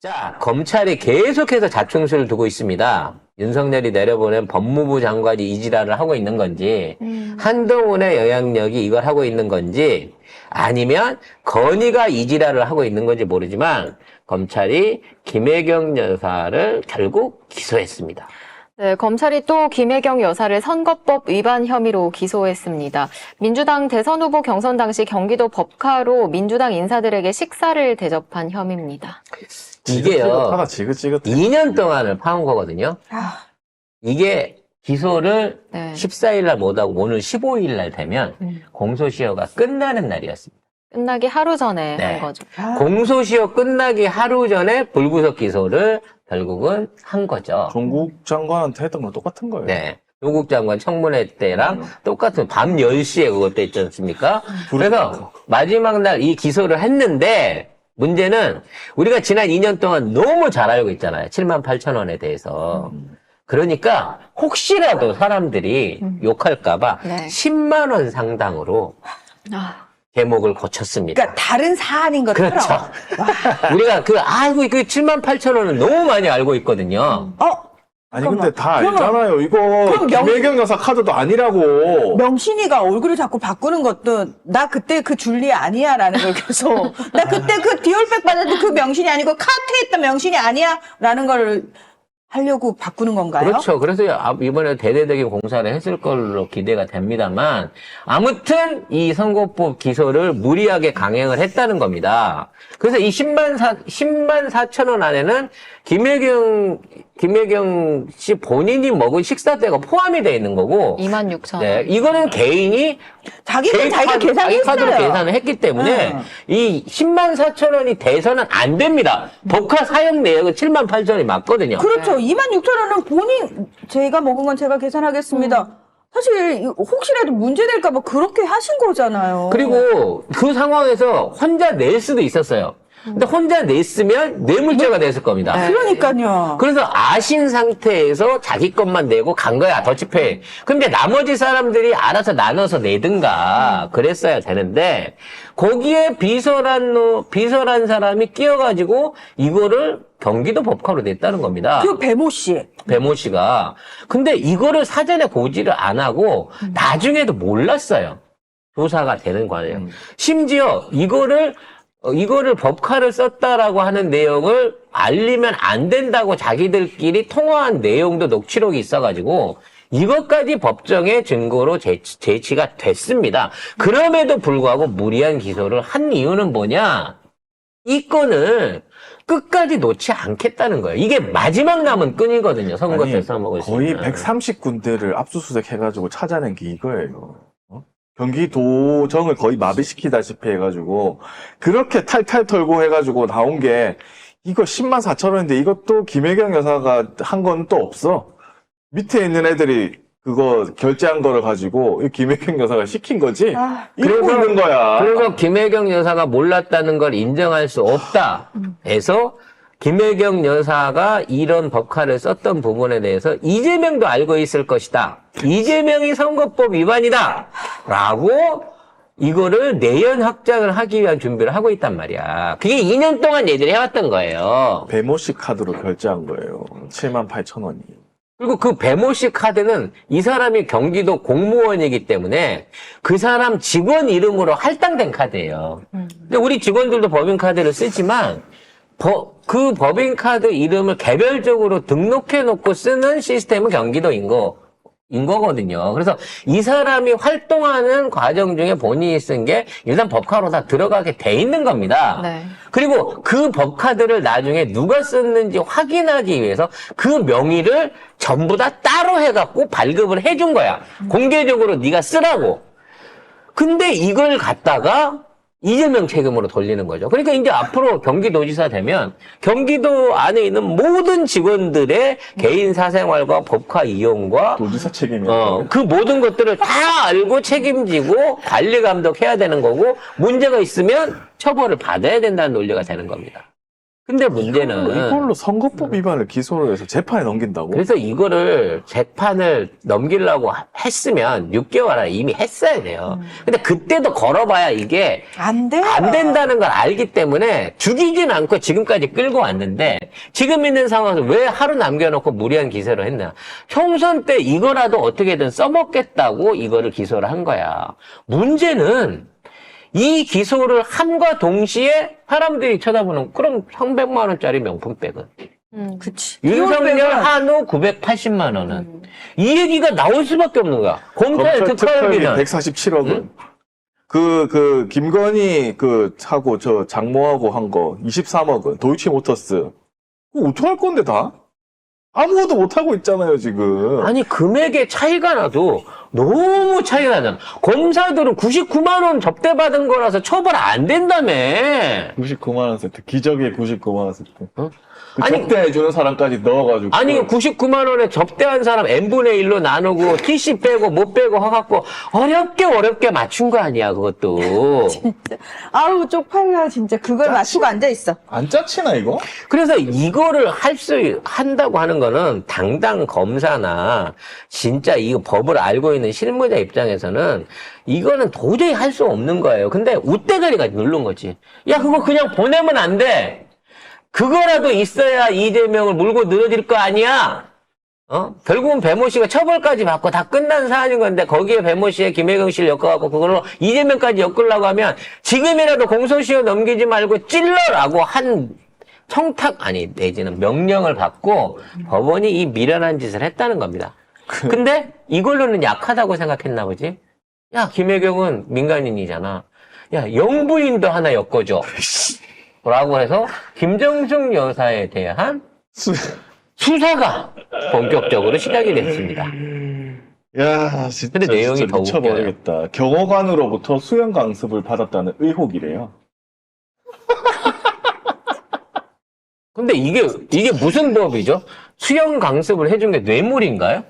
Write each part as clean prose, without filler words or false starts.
자, 검찰이 계속해서 자충수를 두고 있습니다. 윤석열이 내려보낸 법무부 장관이 이 지랄을 하고 있는 건지, 한동훈의 영향력이 이걸 하고 있는 건지, 아니면 건의가 이 지랄을 하고 있는 건지 모르지만, 검찰이 김혜경 여사를 결국 기소했습니다. 네, 검찰이 또 김혜경 여사를 선거법 위반 혐의로 기소했습니다. 민주당 대선 후보 경선 당시 경기도 법카로 민주당 인사들에게 식사를 대접한 혐의입니다. 이게요, 지긋지긋해. 2년 동안을 파온 거거든요. 이게 기소를 네. 14일 날 못하고 오늘 15일 날 되면 공소시효가 끝나는 날이었습니다. 끝나기 하루 전에 네. 한 거죠. 공소시효 끝나기 하루 전에 불구속 기소를 결국은 한 거죠. 종국 장관한테 했던 거랑 똑같은 거예요. 네. 조국 장관 청문회 때랑 똑같은 밤 10시에 그것도 있지 않습니까? 그래서 마지막 날 이 기소를 했는데 문제는 우리가 지난 2년 동안 너무 잘 알고 있잖아요. 7만 8천 원에 대해서. 그러니까 혹시라도 사람들이 욕할까봐 네. 10만 원 상당으로 아, 제목을 고쳤습니다. 그러니까 다른 사안인 것처럼. 그렇죠. 우리가 그 7만 8천 원은 너무 많이 알고 있거든요. 아니 근데 다 그러면- 알잖아요. 이거 그럼 김혜경 여사 카드도 아니라고. 명신이가 얼굴을 자꾸 바꾸는 것도 나 그때 그 줄리 아니야라는 걸 계속 나 그때 그 디올백 받았던 그 명신이 아니고 카트에 있던 명신이 아니야라는 걸 하려고 바꾸는 건가요? 그렇죠. 그래서 이번에 대대적인 공사를 했을 걸로 기대가 됩니다만 아무튼 이 선거법 기소를 무리하게 강행을 했다는 겁니다. 그래서 이 10만 4천 원 안에는 김혜경 씨 본인이 먹은 식사 때가 포함이 되어 있는 거고 26,000원. 네, 이거는 개인이 자기가 자기가 자기 계산했어요. 카드로 계산을 했기 때문에 이 10만 4천 원이 돼서는 안 됩니다. 법카 사용 내역은 7만 8천 원이 맞거든요. 그렇죠. 26,000원은 본인 제가 먹은 건 제가 계산하겠습니다. 사실 혹시라도 문제될까 봐 그렇게 하신 거잖아요. 그리고 그 상황에서 혼자 낼 수도 있었어요. 근데 혼자 냈으면 뇌물죄가 됐을 겁니다. 그러니까요. 그래서 아신 상태에서 자기 것만 내고 간 거야, 더치페이. 근데 나머지 사람들이 알아서 나눠서 내든가 그랬어야 되는데 거기에 비서란 사람이 끼어가지고 이거를 경기도 법카로 냈다는 겁니다. 그 배모 씨. 배모 씨가. 근데 이거를 사전에 고지를 안 하고 나중에도 몰랐어요. 조사가 되는 과정. 심지어 이거를 법카를 썼다라고 하는 내용을 알리면 안 된다고 자기들끼리 통화한 내용도 녹취록이 있어가지고 이것까지 법정의 증거로 제치가 됐습니다. 그럼에도 불구하고 무리한 기소를 한 이유는 뭐냐? 이 건을 끝까지 놓지 않겠다는 거예요. 이게 마지막 남은 끈이거든요. 선거 때 써먹을 수 거의 있는. 130군데를 압수수색 해가지고 찾아낸 게 이거예요. 경기도정을 거의 마비시키다시피 해가지고 그렇게 탈탈 털고 해가지고 나온 게 이거 10만 4천 원인데 이것도 김혜경 여사가 한 건 또 없어. 밑에 있는 애들이 그거 결제한 거를 가지고 이 김혜경 여사가 시킨 거지. 이러고 있는 거야. 그래서 김혜경 여사가 몰랐다는 걸 인정할 수 없다 해서 김혜경 여사가 이런 법카를 썼던 부분에 대해서 이재명도 알고 있을 것이다. 이재명이 선거법 위반이다. 라고 이거를 내연 확장을 하기 위한 준비를 하고 있단 말이야. 그게 2년 동안 얘들이 해왔던 거예요. 배모 씨 카드로 결제한 거예요. 7만 8천 원이. 그리고 그 배모 씨 카드는 이 사람이 경기도 공무원이기 때문에 그 사람 직원 이름으로 할당된 카드예요. 근데 우리 직원들도 법인카드를 쓰지만 그 법인카드 이름을 개별적으로 등록해놓고 쓰는 시스템은 경기도인 거거든요. 그래서 이 사람이 활동하는 과정 중에 본인이 쓴 게 일단 법카로 다 들어가게 돼 있는 겁니다. 네. 그리고 그 법카드를 나중에 누가 썼는지 확인하기 위해서 그 명의를 전부 다 따로 해갖고 발급을 해준 거야. 공개적으로 네가 쓰라고. 근데 이걸 갖다가 이재명 책임으로 돌리는 거죠. 그러니까 이제 앞으로 경기도지사 되면 경기도 안에 있는 모든 직원들의 개인 사생활과 법카 이용과 도지사 책임이야. 그 모든 것들을 다 알고 책임지고 관리 감독해야 되는 거고 문제가 있으면 처벌을 받아야 된다는 논리가 되는 겁니다. 근데 문제는 이걸로 선거법 위반을 기소를 해서 재판에 넘긴다고? 그래서 이거를 재판을 넘기려고 했으면 6개월 이미 했어야 돼요. 근데 그때도 걸어봐야 이게 안 돼. 안 된다는 걸 알기 때문에 죽이진 않고 지금까지 끌고 왔는데 지금 있는 상황에서 왜 하루 남겨놓고 무리한 기소를 했나. 총선 때 이거라도 어떻게든 써먹겠다고 이거를 기소를 한 거야. 문제는 이 기소를 함과 동시에 사람들이 쳐다보는 그럼 300만 원짜리 명품백은 그치. 윤석열 비올백은 한우 980만 원은 이 얘기가 나올 수밖에 없는 거야. 검찰 검찰 특활비 특활비는 147억은 그 김건희 하고 저 장모하고 한 거 23억은 도이치모터스 그거 어떡할 건데 다? 아무것도 못하고 있잖아요 지금. 아니 금액의 차이가 나도 너무 차이가 나잖아. 검사들은 99만 원 접대받은 거라서 처벌 안 된다며. 99만 원 세트 기적의 99만 원 세트. 어? 그 아니, 접대해주는 사람까지 넣어가지고. 아니 99만 원에 접대한 사람 n분의 1로 나누고 TC 빼고 못 빼고 해갖고 어렵게 맞춘 거 아니야 그것도. 아우 쪽팔려 진짜 그걸 맞추고 앉아 있어. 안 짜치나 이거? 그래서 이거를 한다고 하는 거는 당당 검사나 진짜 이 법을 알고 있는 실무자 입장에서는 이거는 도저히 할 수 없는 거예요. 근데 웃대가리가 누른 거지. 야 그거 그냥 보내면 안 돼. 그거라도 있어야 이재명을 물고 늘어질 거 아니야? 결국은 배모 씨가 처벌까지 받고 다 끝난 사안인 건데 거기에 배모 씨의 김혜경 씨를 엮어갖고 그걸로 이재명까지 엮으려고 하면 지금이라도 공소시효 넘기지 말고 찔러라고 한 청탁 아니 내지는 명령을 받고 법원이 이 미련한 짓을 했다는 겁니다. 근데 이걸로는 약하다고 생각했나 보지? 야 김혜경은 민간인이잖아. 야 영부인도 하나 엮어줘. 라고 해서 김정숙 여사에 대한 수사가 본격적으로 시작이 됐습니다. 야, 진짜, 근데 내용이 진짜 더 미쳐버리겠다. 경호관으로부터 수영 강습을 받았다는 의혹이래요. 근데 이게 무슨 법이죠? 수영 강습을 해준 게 뇌물인가요?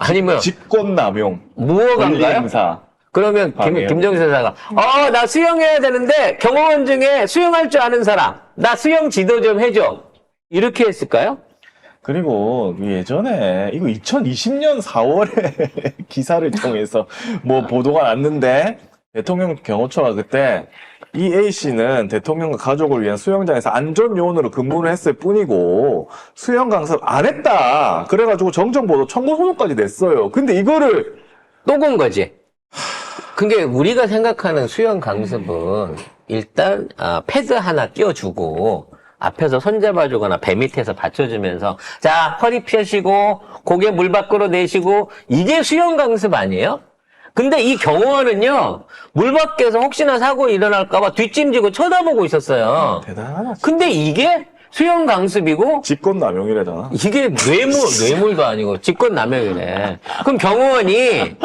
아니면 직권남용, 무허가인가요? 권리행사. 그러면 방해요. 김정수 여사가 나 수영해야 되는데 경호원 중에 수영할 줄 아는 사람 나 수영 지도 좀 해줘 이렇게 했을까요? 그리고 예전에 이거 2020년 4월에 기사를 통해서 뭐 보도가 났는데 대통령 경호처가 그때 이 A씨는 대통령과 가족을 위한 수영장에서 안전요원으로 근무를 했을 뿐이고 수영 강습 안 했다. 그래가지고 정정보도 청구 소송까지 냈어요. 근데 이거를 또 건 거지. 그게 우리가 생각하는 수영 강습은 일단 패드 하나 띄워주고 앞에서 손잡아주거나 배 밑에서 받쳐주면서 자 허리 펴시고 고개 물 밖으로 내시고 이게 수영 강습 아니에요? 근데 이 경호원은요 물 밖에서 혹시나 사고 일어날까봐 뒷짐지고 쳐다보고 있었어요. 대단하다. 근데 이게 수영 강습이고 직권남용이래잖아. 이게 뇌물도 아니고 직권남용이네. 그럼 경호원이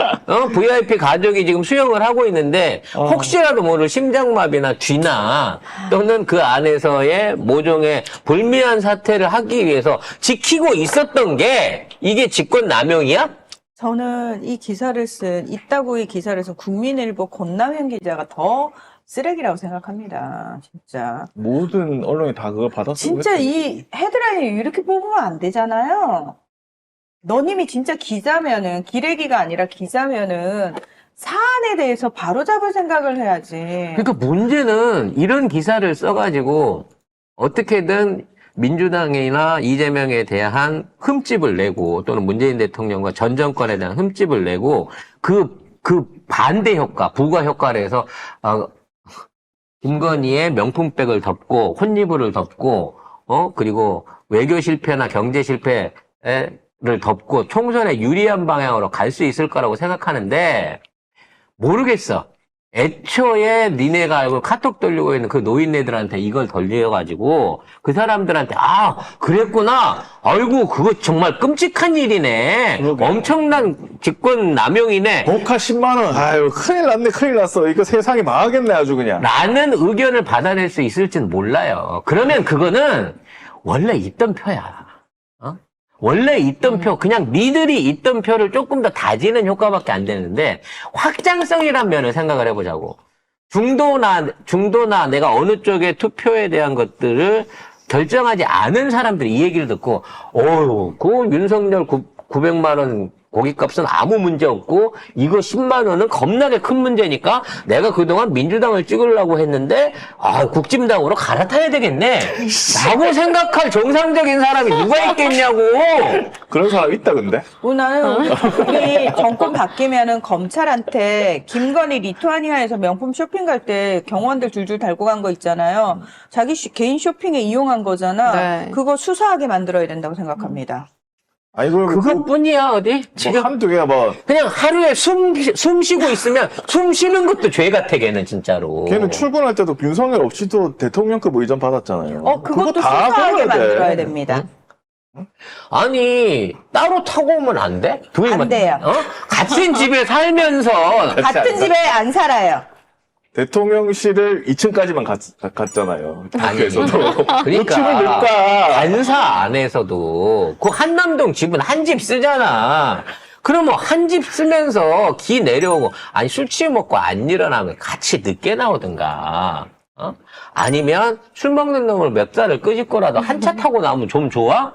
VIP 가족이 지금 수영을 하고 있는데 혹시라도 모를 심장마비나 쥐나 또는 그 안에서의 모종의 불미한 사태를 하기 위해서 지키고 있었던 게 이게 직권남용이야? 저는 이 기사를 이따구이 기사를 쓴 국민일보 권남현 기자가 더 쓰레기라고 생각합니다. 진짜. 모든 언론이 다 그걸 받았으면 진짜 이 헤드라인을 이렇게 뽑으면 안 되잖아요. 너님이 진짜 기자면은, 기레기가 아니라 기자면은, 사안에 대해서 바로잡을 생각을 해야지. 그러니까 문제는 이런 기사를 써가지고 어떻게든 민주당이나 이재명에 대한 흠집을 내고 또는 문재인 대통령과 전 정권에 대한 흠집을 내고 그 반대 효과, 부가 효과를 해서 김건희의 명품백을 덮고 혼리부를 덮고 그리고 외교 실패나 경제 실패를 덮고 총선에 유리한 방향으로 갈 수 있을 거라고 생각하는데 모르겠어. 애초에 니네가 알고 카톡 돌리고 있는 그 노인네들한테 이걸 돌려가지고 그 사람들한테 그랬구나. 아이고 그거 정말 끔찍한 일이네. 그러게. 엄청난 직권남용이네. 고카 10만 원. 아유 큰일 났네 큰일 났어. 이거 세상이 망하겠네 아주 그냥. 라는 의견을 받아낼 수 있을지는 몰라요. 그러면 그거는 원래 있던 표야. 원래 있던 표, 그냥 니들이 있던 표를 조금 더 다지는 효과밖에 안 되는데 확장성이란 면을 생각을 해보자고. 중도나 내가 어느 쪽에 투표에 대한 것들을 결정하지 않은 사람들이 이 얘기를 듣고, 그 윤석열 900만 원 고깃값은 아무 문제 없고, 이거 10만 원은 겁나게 큰 문제니까 내가 그동안 민주당을 찍으려고 했는데, 국진당으로 갈아타야 되겠네. 라고 생각할 정상적인 사람이 누가 있겠냐고. 그런 사람 있다 근데. 나는 우리 정권 바뀌면은 검찰한테 김건희 리투아니아에서 명품 쇼핑 갈 때 경호원들 줄줄 달고 간 거 있잖아요. 자기 개인 쇼핑에 이용한 거잖아. 네. 그거 수사하게 만들어야 된다고 생각합니다. 아니 그것뿐이야, 어디? 지금 한두 개가 뭐 그냥 하루에 숨 쉬고 있으면 숨 쉬는 것도 죄 같아, 걔는 진짜로. 걔는 출근할 때도 윤석열 없이도 대통령급 의전 받았잖아요. 그것도 그거 다 수사하게 배워야 돼. 만들어야 됩니다. 아니, 따로 타고 오면 안 돼? 안 돼요. 같은 집에 살면서. 같은 집에 안 살아요. 대통령실을 2층까지만 갔잖아요. 학교에서도. 그러니까 집을 못 가. 간사 안에서도 그 한남동 집은 한 집 쓰잖아. 그러면 한 집 쓰면서 기 내려오고 아니 술 취해 먹고 안 일어나면 같이 늦게 나오든가. 아니면 술 먹는 놈을 몇 살을 끄집고라도 한 차 타고 나오면 좀 좋아?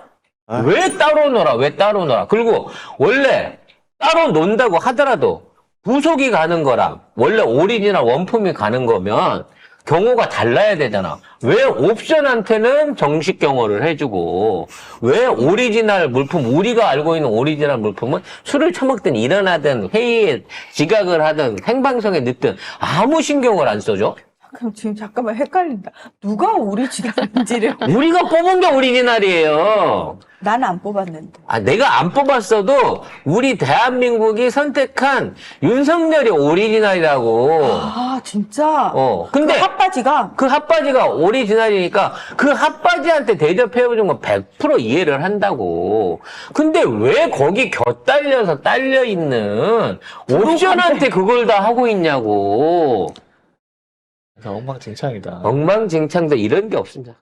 왜 따로 놀아? 왜 따로 놀아? 그리고 원래 따로 논다고 하더라도 부속이 가는 거랑 원래 오리지널 원품이 가는 거면 경호가 달라야 되잖아. 왜 옵션한테는 정식 경호를 해주고 왜 오리지널 물품, 우리가 알고 있는 오리지널 물품은 술을 처먹든 일어나든 회의에 지각을 하든 생방송에 늦든 아무 신경을 안 써줘? 그럼 지금 잠깐만 헷갈린다. 누가 오리지널인지를 우리가 뽑은 게 오리지널이에요. 난 안 뽑았는데. 내가 안 뽑았어도 우리 대한민국이 선택한 윤석열이 오리지널이라고. 진짜? 근데 그 핫바지가 그 핫바지가 오리지널이니까 그 핫바지한테 대접해준 건 100% 이해를 한다고. 근데 왜 거기 곁달려서 딸려있는 옵션한테 그걸 다 하고 있냐고. 엉망진창이다. 엉망진창도 이런 게 없습니다.